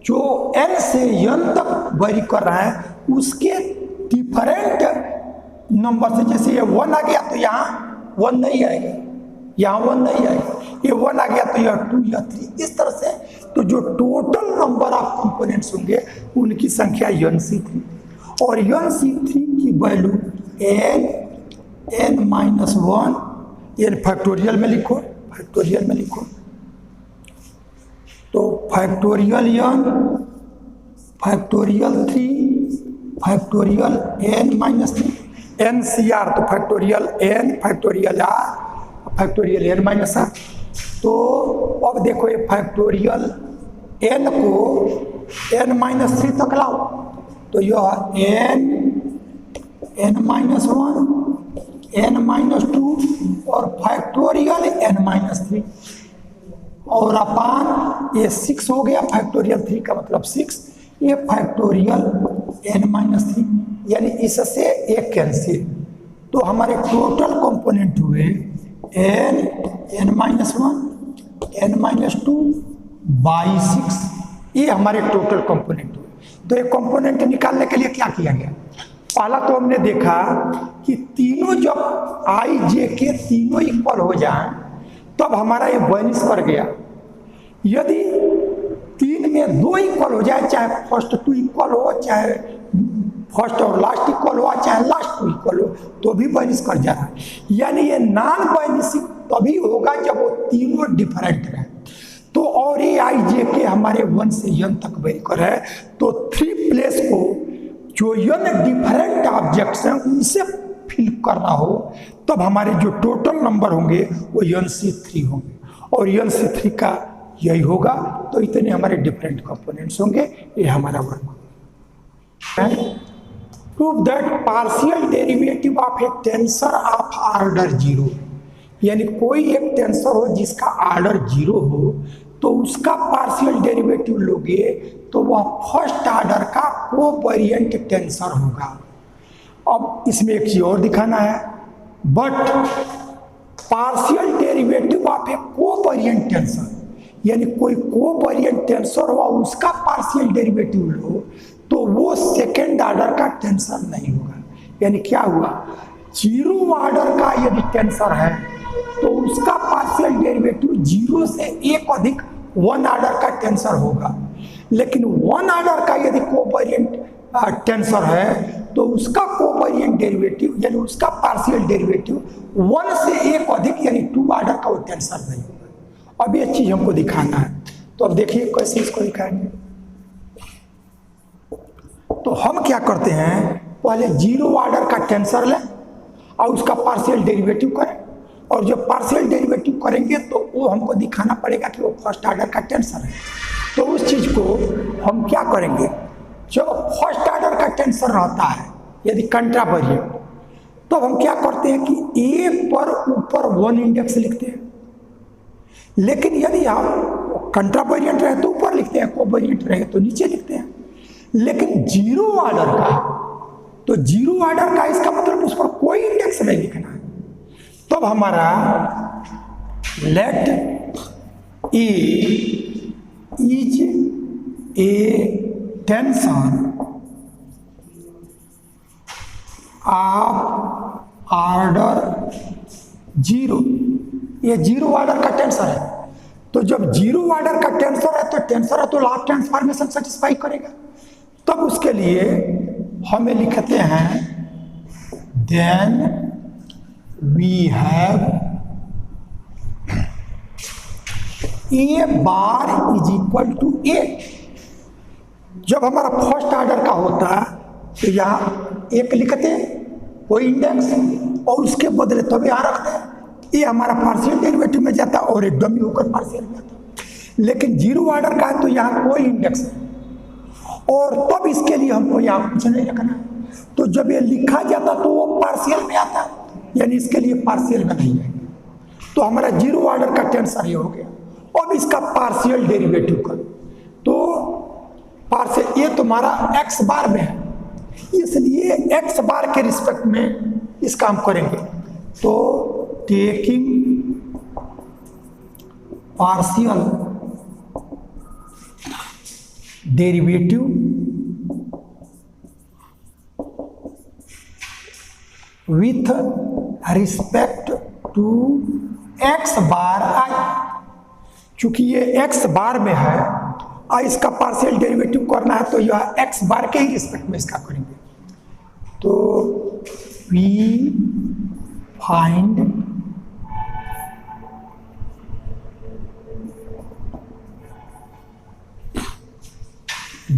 Speaker 1: जो n से n तक वेरी कर रहा है उसके डिफरेंट नंबर से, जैसे ये 1 आ गया तो यहाँ 1 नहीं आएगा, यहाँ 1 नहीं आएगा, ये 1 आ गया तो यह 2 या 3, इस तरह से। तो जो टोटल नंबर ऑफ कंपोनेंट्स होंगे उनकी संख्या NC3, और NC3 की वैल्यू n-1, n फैक्टोरियल में लिखो, तो factorial n, factorial 3, factorial n-3, NCR तो factorial n, factorial r, factorial n-r। तो अब देखो ये फैक्टोरियल n को n-3 तक लाओ, तो यह n-1, n-2 और फैक्टोरियल n-3 और अपान ये 6 हो गया, फैक्टोरियल 3 का मतलब 6, ये फैक्टोरियल n-3, यानी इससे एक कैंसिल। तो हमारे टोटल कंपोनेंट हुए n-1, n-2 बाई 6, ये हमारे टोटल कंपोनेंट हुए। तो ये कंपोनेंट निकालने के लिए क्या किया गया? पहला तो हमने देखा कि तीनों जब I, J, K तीनों इक्वल हो जाएं तब हमारा ये वैनिश कर गया। यदि 3 में 2 इक्वल हो जाए, चाहे फर्स्ट 2 इक्वल हो, चाहे फर्स्ट और लास्ट इक्वल हो, चाहे लास्ट 2 इक्वल हो, तो भी वैनिश कर जा रहा है। यानी ये नॉन वैनिशिंग तभी होगा जब वो तीनों डिफरेंट रहे। तो और ये I, J, K हमारे 1 से n तक वेरी कर है, तो 3 प्लेस को जो n डिफरेंट ऑब्जेक्ट्स हैं उनसे फिल करना हो तब हमारे जो टोटल नंबर होंगे वो NC3 होंगे, और NC3 का यही होगा। तो इतने हमारे डिफरेंट कंपोनेंट्स होंगे, ये हमारा work. Prove that partial derivative of A tensor of order 0, यानी कोई एक टेंसर हो जिसका ऑर्डर 0 हो तो उसका पार्शियल डेरिवेटिव लोगे तो वह फर्स्ट ऑर्डर का कोवेरिएंट टेंसर होगा। अब इसमें एक चीज और दिखाना है, but partial derivative of A covariant tensor, यानी कोई कोवेरिएंट टेंसर हो उसका पार्शियल डेरिवेटिव लो तो वो सेकेंड ऑर्डर का टेंसर नहीं होगा। यानी क्या हुआ, 0 ऑर्डर का यदि टेंसर है तो उसका पार्शियल डेरिवेटिव 0 से एक अधिक 1 ऑर्डर का टेंसर होगा, लेकिन 1 ऑर्डर का यदि कोवेरिएंट टेंसर है तो उसका कोवेरिएंट डेरिवेटिव यानी उसका पार्शियल डेरिवेटिव 1 से एक अधिक यानी 2 ऑर्डर का वो टेंसर नहीं होगा। अब ये चीज हमको दिखाना है, तो अब देखिए कैसे इसको दिखाएंगे। तो हम क्या करते हैं, पहले 0 ऑर्डर का टेंसर लें और उसका पार्शियल डेरिवेटिव करें, और जब पार्शियल डेरिवेटिव करेंगे तो वो हमको दिखाना पड़ेगा कि वो फर्स्ट ऑर्डर का टेंसर है। तो उस चीज को हम क्या करेंगे, जब फर्स्ट ऑर्डर का टेंसर रहता है यदि कंट्रावेरिएंट, तो हम क्या करते हैं कि ए पर ऊपर 1 इंडेक्स लिखते हैं, लेकिन यदि आप कंट्रावेरिएंट रहे तो ऊपर लिखते हैं, कोवेरिएंट रहे तो नीचे लिखते हैं। लेकिन जीरो ऑर्डर का, तो जीरो ऑर्डर का इसका मतलब उस पर कोई इंडेक्स नहीं लिखना है। तब हमारा let A is a tensor of order zero, ये जीरो ऑर्डर का टेंसर है। तो जब जीरो ऑर्डर का टेंसर है तो टेंसर है तो लॉ ऑफ ट्रांसफॉर्मेशन सेटिस्फाई करेगा। तब उसके लिए हमें लिखते हैं then we have A bar is equal to A. जब हमारा फर्स्ट ऑर्डर का होता है तो यहाँ एक लिखते हैं कोई इंडेक्स, और उसके बदले तब यहाँ रखते हैं। ये हमारा पार्शियल डेरिवेटिव में जाता है और एक डमी होकर पार्शियल में आता है। लेकिन जीरो ऑर्डर का है तो यहाँ कोई इंडेक्स है, और तब इसके लिए हमको यहाँ कुछ नहीं रखना है। तो जब ये लिखा जाता तो वो पार्शियल में आता है, यानी इसके लिए पार्शियल में नहीं है। तो हमारा जीरो ऑर्डर का टेंसर ये हो गया। अब इसका पार्शियल डेरिवेटिव करो, तो पार्शियल ये तुम्हारा एक्स बार में है, इसलिए एक्स बार के रिस्पेक्ट में इसका हम करेंगे। तो taking partial derivative with respect to x bar i, चूंकि ये एक्स बार में है और इसका पार्शियल डेरिवेटिव करना है तो यह एक्स बार के ही रिस्पेक्ट में इसका करेंगे। तो we find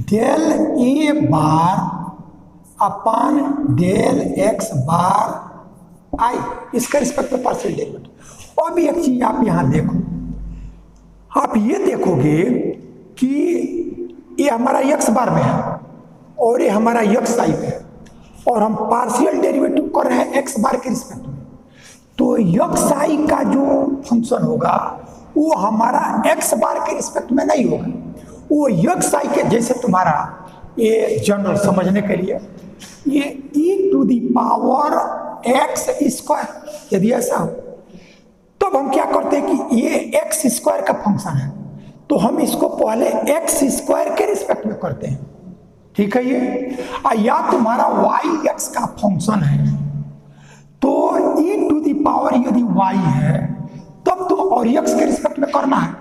Speaker 1: del A bar upon del x bar i, इसका रिस्पेक्ट में पार्शियल डेरिवेटिव। और भी एक चीज आप यहां देखो, आप ये देखोगे कि ये हमारा एक्स बार में है और ये हमारा एक्स आई में है, और हम पार्शियल डेरिवेटिव कर रहे हैं एक्स बार के रिस्पेक्ट में। तो एक्स आई का जो फंक्शन होगा वो हमारा एक्स बार के रिस्पेक्ट में नहीं होगा, वो एक्स आई के जैसे तुम्हारा ये जनरल समझने के लिए ये e to the power X square, यदि ऐसा हो तब हम क्या करते हैं कि ये एक्स स्क्वायर का फंक्शन है तो हम इसको पहले एक्स स्क्वायर के रिस्पेक्ट में करते हैं, ठीक है ये। या तुम्हारा वाई एक्स का फंक्शन है तो e टू दी पावर यदि y है तब तुम और x के रिस्पेक्ट में करना है,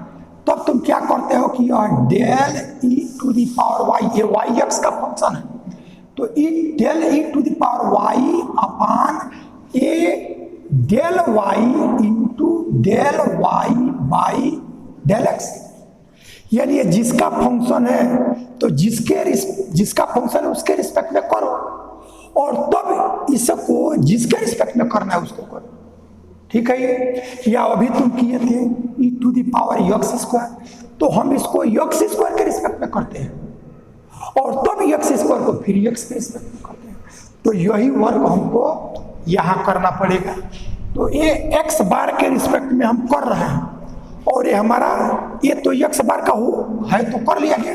Speaker 1: तब तुम क्या करते हो कि यह del e to the power y, ये y x का फंक्शन है तो del e to the power y upon a del y into del y by del x, यानी ये जिसका फंक्शन है तो जिसका फंक्शन है उसके रिस्पेक्ट में करो, और तब इसको जिसके रिस्पेक्ट में करना है उसको करो, ठीक है ये। या अभी तुम किए थे e to the power X square, तो हम इसको एक्स स्क्वायर के रिस्पेक्ट में करते हैं और तब एक्स स्क्वायर को फिर एक्स के रिस्पेक्ट में करते हैं। तो यही वर्क हमको यहाँ करना पड़ेगा। तो ये एक्स बार के रिस्पेक्ट में हम कर रहे हैं, और ये हमारा ये तो एक्स बार का हो है तो कर लिया गया,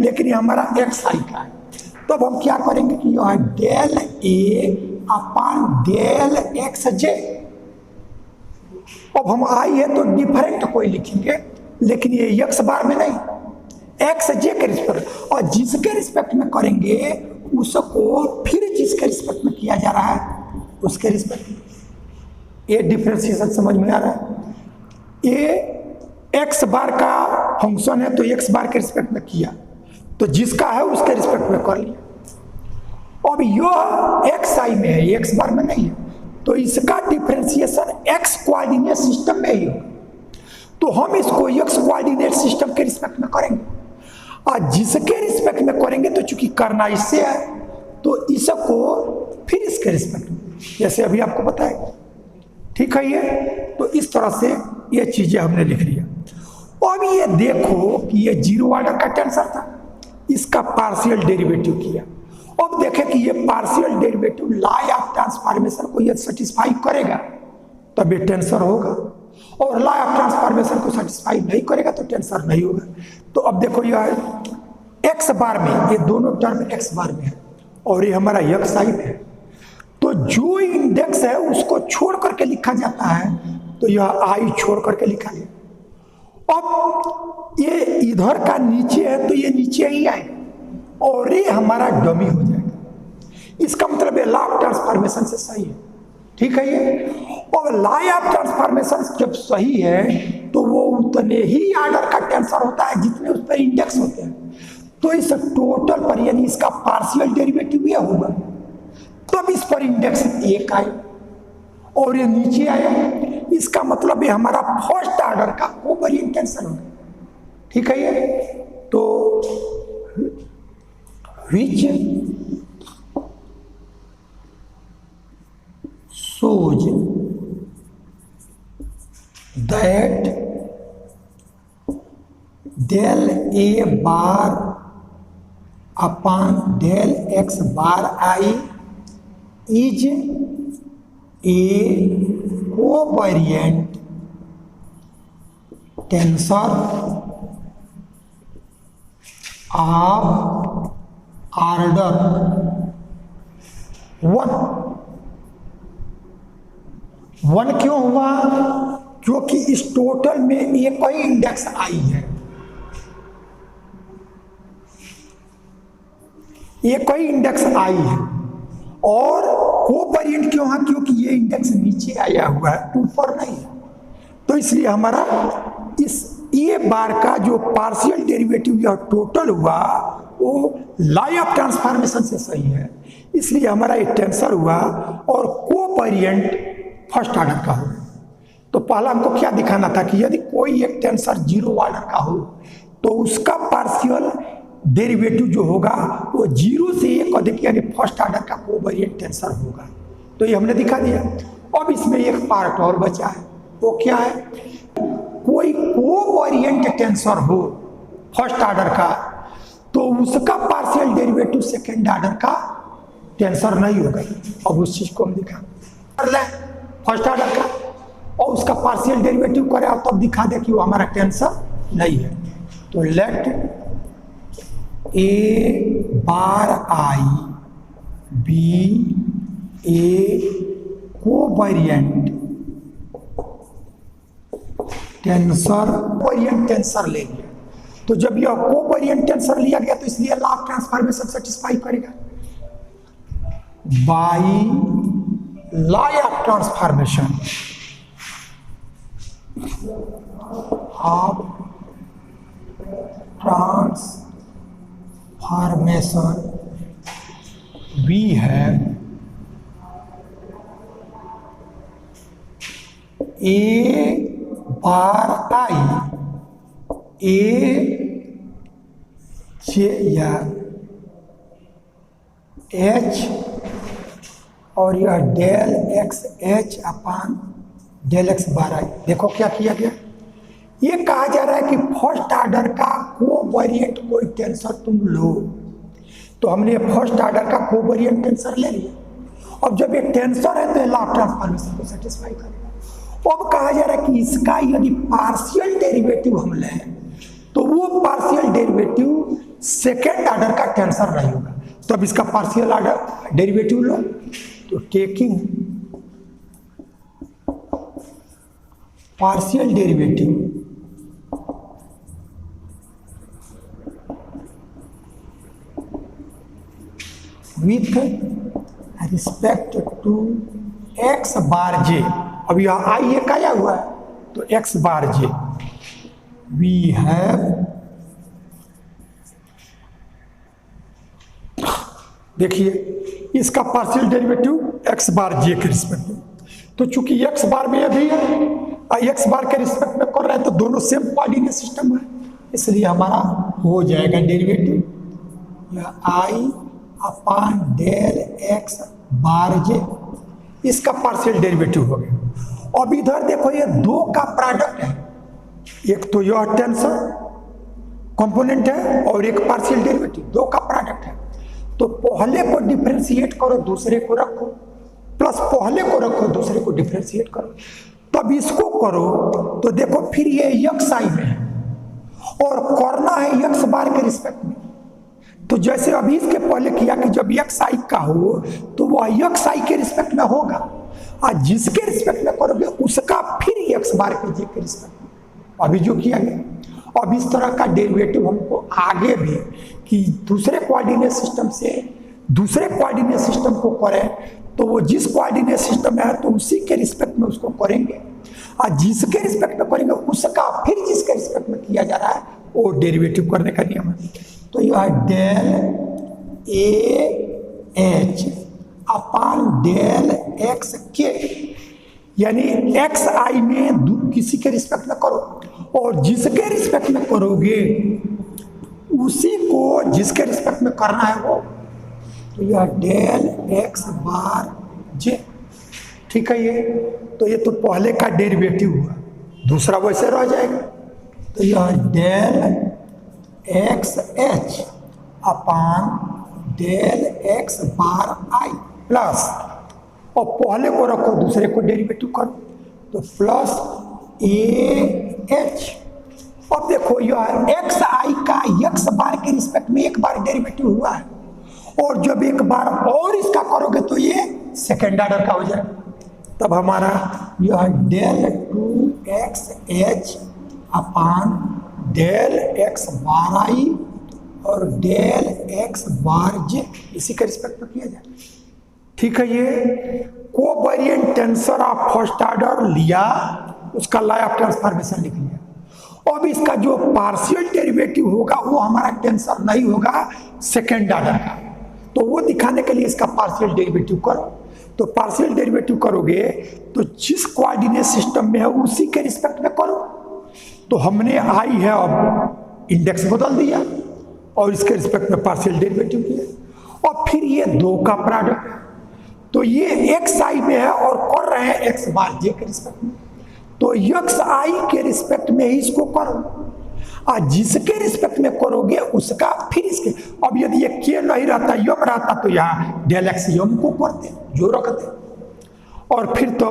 Speaker 1: लेकिन ये हमारा एक्स आई का है। तब हम क्या करेंगे कि यह डेल ए अपान डेल एक्स जे। अब हम आई है तो डिफरेंट कोई लिखेंगे, लेकिन ये एक्स बार में नहीं, एक्स जे के रिस्पेक्ट, और जिसके रिस्पेक्ट में करेंगे उसको फिर जिसके रिस्पेक्ट में किया जा रहा है उसके रिस्पेक्ट में। ये डिफरेंशिएशन समझ में आ रहा है। ये एक्स बार का फंक्शन है तो एक्स बार के रिस्पेक्ट में किया, तो जिसका है उसके रिस्पेक्ट में कर लिया। अब यह एक्स आई में है, एक्स बार में नहीं है, तो इसका डिफरेंशिएशन एक्स कोऑर्डिनेट सिस्टम में ही होगा, तो हम इसको एक्स कोऑर्डिनेट सिस्टम के रिस्पेक्ट में करेंगे, और जिसके रिस्पेक्ट में करेंगे तो चूंकि करना इससे है तो इसको फिर इसके रिस्पेक्ट में, जैसे अभी आपको बताएगा, ठीक है ये। तो इस तरह से ये चीजें हमने लिख लिया। अब ये देखो कि ये जीरो ऑर्डर का टेंसर था, इसका पार्शियल डेरिवेटिव किया। अब देखें कि कि ये partial derivative law of transformation को ये सेटिस्फाई करेगा तब ये टेंसर होगा, और लॉ ऑफ ट्रांसफॉर्मेशन को सेटिस्फाई नहीं करेगा तो टेंसर नहीं होगा। तो अब देखो यह एक्स बार में, ये दोनों टर्म एक्स बार में है और ये हमारा एक्स आई में है, तो जो इंडेक्स है उसको छोड़ करके लिखा जाता है, तो यह आई छोड़ करके लिखा गया। अब ये इधर का नीचे है तो ये नीचे ही आएगा और ये हमारा डमी हो जाएगा। इसका मतलब ये लॉ ऑफ ट्रांसफॉर्मेशन से सही है, ठीक है ये। और लॉ ऑफ ट्रांसफॉर्मेशन जब सही है तो वो उतने ही ऑर्डर का टेंसर होता है जितने उस पर इंडेक्स होते हैं। तो इस टोटल पर यानी इसका पार्शियल डेरिवेटिव ये होगा, तब इस पर इंडेक्स 1 आए और ये नीचे आया, इसका मतलब ये हमारा फर्स्ट ऑर्डर का कोवेरिएंट टेंसर होगा, ठीक है ये। तो which shows that del a bar upon del x bar I is a covariant tensor of order 1 क्यों हुआ? क्योंकि इस टोटल में एक ही इंडेक्स आई है, एक ही इंडेक्स आई है। और कोवेरिएंट क्यों है? क्योंकि ये इंडेक्स नीचे आया हुआ है, ऊपर नहीं है। तो इसलिए हमारा इस ए बार का जो पार्शियल डेरिवेटिव या टोटल हुआ वो लॉ ऑफ ट्रांसफॉर्मेशन से सही है, इसलिए हमारा एक टेंसर हुआ और कोवेरिएंट फर्स्ट ऑर्डर का हो। तो पहला हमको क्या दिखाना था कि यदि कोई एक टेंसर जीरो ऑर्डर का हो तो उसका पार्शियल डेरिवेटिव जो होगा वो जीरो से एक अधिक यानी फर्स्ट ऑर्डर का कोवेरिएंट टेंसर होगा। तो ये हमने दिखा दिया। अब इसमें एक पार्ट और बचा है, वो क्या है? कोई कोवेरिएंट टेंसर हो फर्स्ट ऑर्डर का तो उसका पार्शियल डेरिवेटिव सेकेंड ऑर्डर का टेंसर नहीं होगा। अब उस चीज को हम दिखा कर ले फर्स्ट ऑर्डर का और उसका पार्शियल डेरिवेटिव करे और तब दिखा दे कि वो हमारा टेंसर नहीं है। तो late A bar I B a covariant tensor, covariant tensor ले लिया। तो जब यह कोवेरिएंट टेंसर लिया गया तो इसलिए लॉ ऑफ ट्रांसफॉर्मेशन सेटिस्फाई करेगा by law of transformation of transformation we have A bar i A या एच और यह del x h upon del x bar i. देखो क्या किया गया, ये कहा जा रहा है कि फर्स्ट ऑर्डर का कोवेरिएंट कोई टेंसर तुम लो। तो हमने फर्स्ट ऑर्डर का कोवेरिएंट टेंसर ले लिया। अब जब ये टेंसर है तो ये लॉ ऑफ ट्रांसफॉर्मेशन को सेटिस्फाई करेगा। अब कहा जा रहा है कि इसका यदि पार्शियल डेरिवेटिव हम लें तो वो पार्शियल डेरिवेटिव सेकेंड ऑर्डर का टेंसर नहीं होगा। तो अब इसका पार्शियल ऑर्डर डेरिवेटिव लो, तो taking partial derivative with respect to x bar j. अब यह आई एक आया हुआ है तो x bar j we have, देखिए इसका partial derivative x bar j के रिस्पेक्ट में। तो चूंकि एक्स बार में अभी है एक्स बार के रिस्पेक्ट में कर रहे हैं तो दोनों सेम कोऑर्डिनेट सिस्टम है, इसलिए हमारा हो जाएगा डेरिवेटिव यह आई अपान डेल एक्स बार जे, इसका पार्शियल डेरिवेटिव हो गया। अब इधर देखो ये दो का प्रोडक्ट है, एक तो यह टेंसर कंपोनेंट है और एक पार्शियल डेरिवेटिव, दो का प्रोडक्ट है। तो पहले को डिफरेंशिएट करो, दूसरे को रखो, प्लस पहले को रखो, दूसरे को डिफरेंशिएट करो। तब इसको करो तो देखो फिर ये यक्स आई में है और करना है यक्स बार के रिस्पेक्ट में। तो जैसे अभी इसके पहले किया कि जब यक्स आई का हो तो वह यक्स आई के रिस्पेक्ट में होगा, और जिसके रिस्पेक्ट में करोगे उसका फिर यक्स बार के जे के रिस्पेक्ट में, अभी जो किया गया। अब इस तरह का डेरिवेटिव हमको आगे भी कि दूसरे कोऑर्डिनेट सिस्टम से दूसरे कोऑर्डिनेट सिस्टम को करें तो वो जिस कोऑर्डिनेट सिस्टम में है तो उसी के रिस्पेक्ट में उसको करेंगे, और जिसके रिस्पेक्ट में करेंगे उसका फिर जिसके रिस्पेक्ट में किया जा रहा है वो डेरिवेटिव करने का नियम है। तो यह del A H upon del X के, यानी एक्स आई में किसी के रिस्पेक्ट में करो और जिसके रिस्पेक्ट में करोगे उसी को जिसके रिस्पेक्ट में करना है वो, तो यह डेल एक्स बार जे, ठीक है। ये तो पहले का डेरिवेटिव हुआ, दूसरा वैसे रह जाएगा। तो यह del x h upon del x bar i plus, और पहले को रखो दूसरे को डेरिवेटिव करो तो प्लस ए एच। अब देखो यह एक्स आई का एक्स बार के रिस्पेक्ट में एक बार डेरिवेटिव हुआ है, और जब एक बार और इसका करोगे तो ये सेकेंड ऑर्डर का हो जाएगा। तब हमारा यह del 2x h upon del x bar i और डेल एक्स बार जे इसी के रिस्पेक्ट में किया जाए, ठीक है। ये covariant tensor of first order लिया, उसका लॉ ऑफ ट्रांसफॉर्मेशन लिख लिया। अब इसका जो पार्शियल डेरिवेटिव होगा वो हमारा टेंसर नहीं होगा सेकेंड ऑर्डर का, तो वो दिखाने के लिए इसका पार्शियल डेरिवेटिव करो। तो पार्शियल डेरिवेटिव करोगे तो जिस कोऑर्डिनेट सिस्टम में है उसी के रिस्पेक्ट में करो। तो हमने आई है अब इंडेक्स बदल दिया और इसके रिस्पेक्ट में पार्शियल डेरिवेटिव किया, और फिर ये दो का प्रोडक्ट है, तो ये एक्स आई में है और कर रहे हैं एक्स बार जे के रिस्पेक्ट में, तो एक्स आई के रिस्पेक्ट में ही इसको करो, और जिसके रिस्पेक्ट में करोगे उसका फिर इसके। अब यदि ये के नहीं रहता यम रहता तो यहाँ डेल एक्स यम को करते जो रखते, और फिर तो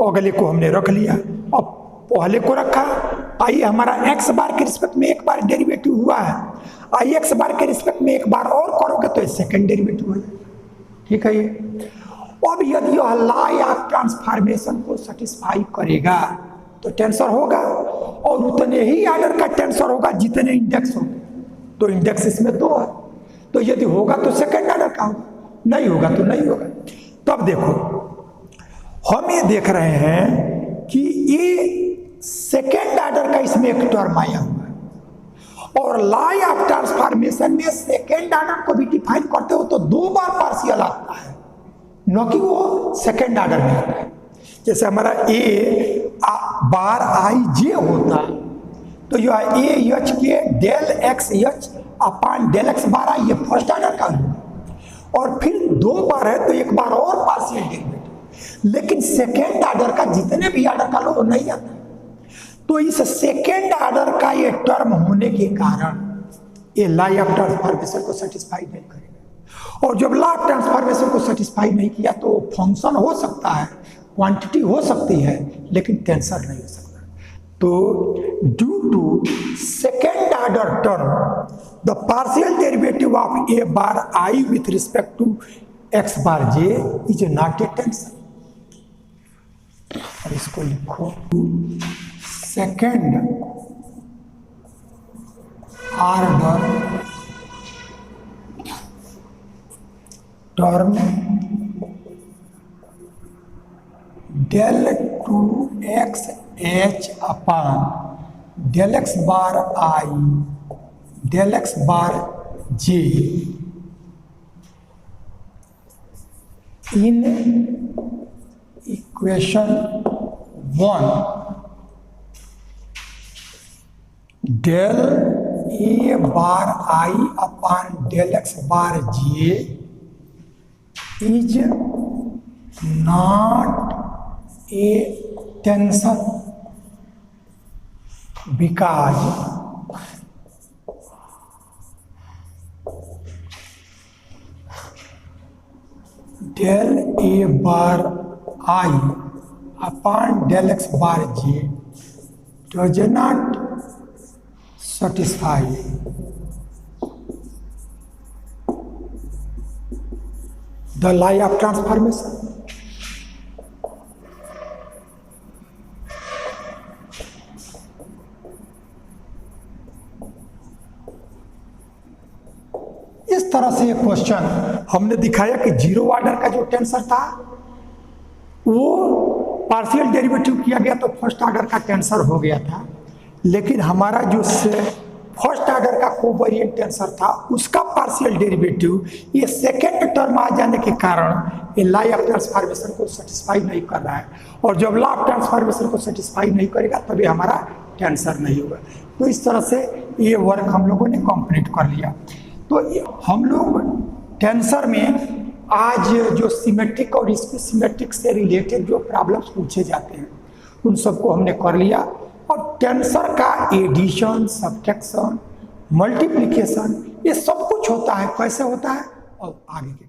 Speaker 1: अगले को हमने रख लिया। अब पहले को रखा, आई हमारा एक्स बार के रिस्पेक्ट में एक बार डेरिवेटिव हुआ है, आई एक्स बार के रिस्पेक्ट में एक बार और करोगे तो सेकंड डेरिवेटिव हो जाएगा, ठीक है। ये अब यदि यह लॉ ऑफ ट्रांसफॉर्मेशन को सेटिस्फाई करेगा तो टेंसर होगा, और उतने ही ऑर्डर का टेंसर होगा जितने इंडेक्स होंगे। तो इंडेक्स इसमें दो है, तो यदि होगा तो सेकंड ऑर्डर का होगा, नहीं होगा तो नहीं होगा। तब देखो हम ये देख रहे हैं कि ये सेकेंड ऑर्डर का इसमें एक टर्म आया हुआ है, और लॉ ऑफ ट्रांसफॉर्मेशन में सेकेंड ऑर्डर को भी डिफाइन करते हो तो दो बार पार्शियल आता है, न कि वो सेकेंड ऑर्डर में आता है। जैसे हमारा ए बार आई जे होता तो यह A h k del x h upon del x bar i, ये फर्स्ट ऑर्डर का होगा, और फिर दो बार है तो एक बार और पार्शियल डेरिवेटिव। लेकिन सेकेंड ऑर्डर का जितने भी ऑर्डर का लो वो नहीं आता, तो इस सेकेंड ऑर्डर का ये टर्म होने के कारण ये लॉ ऑफ ट्रांसफॉर्मेशन को सेटिस्फाई नहीं करेगा, और जब लॉ ऑफ ट्रांसफॉर्मेशन को सेटिस्फाई नहीं किया तो फंक्शन हो सकता है, क्वांटिटी हो सकती है, लेकिन टेंसर नहीं हो सकता। तो due to second order term the partial derivative of A bar I with respect to x bar J is not a tensor. और इसको लिखो second order term del 2x h upon del x bar I del x bar J in equation 1 del A bar I upon del x bar J is not a tensor because del A bar I upon del x bar J does not satisfy the lie of transformation. इस तरह से क्वेश्चन हमने दिखाया कि जीरो ऑर्डर का जो टेंसर था वो पार्शियल डेरिवेटिव किया गया तो फर्स्ट ऑर्डर का टेंसर हो गया था, लेकिन हमारा जो फर्स्ट ऑर्डर का कोवेरिएंट टेंसर था उसका पार्शियल डेरिवेटिव ये सेकेंड टर्म आ जाने के कारण ये लॉ ऑफ ट्रांसफॉर्मेशन को सेटिस्फाई नहीं कर रहा है, और जब लॉ ऑफ ट्रांसफॉर्मेशन को सेटिस्फाई नहीं करेगा तभी हमारा टेंसर नहीं होगा। तो इस तरह से ये वर्क हम लोगों ने कंप्लीट कर लिया। तो हम लोग टेंसर में आज जो सिमेट्रिक और इसकी सिमेट्रिक से रिलेटेड जो प्रॉब्लम्स पूछे जाते हैं उन सबको हमने कर लिया, और टेंसर का एडिशन, सब्ट्रैक्शन, मल्टीप्लिकेशन ये सब कुछ होता है, कैसे होता है और आगे के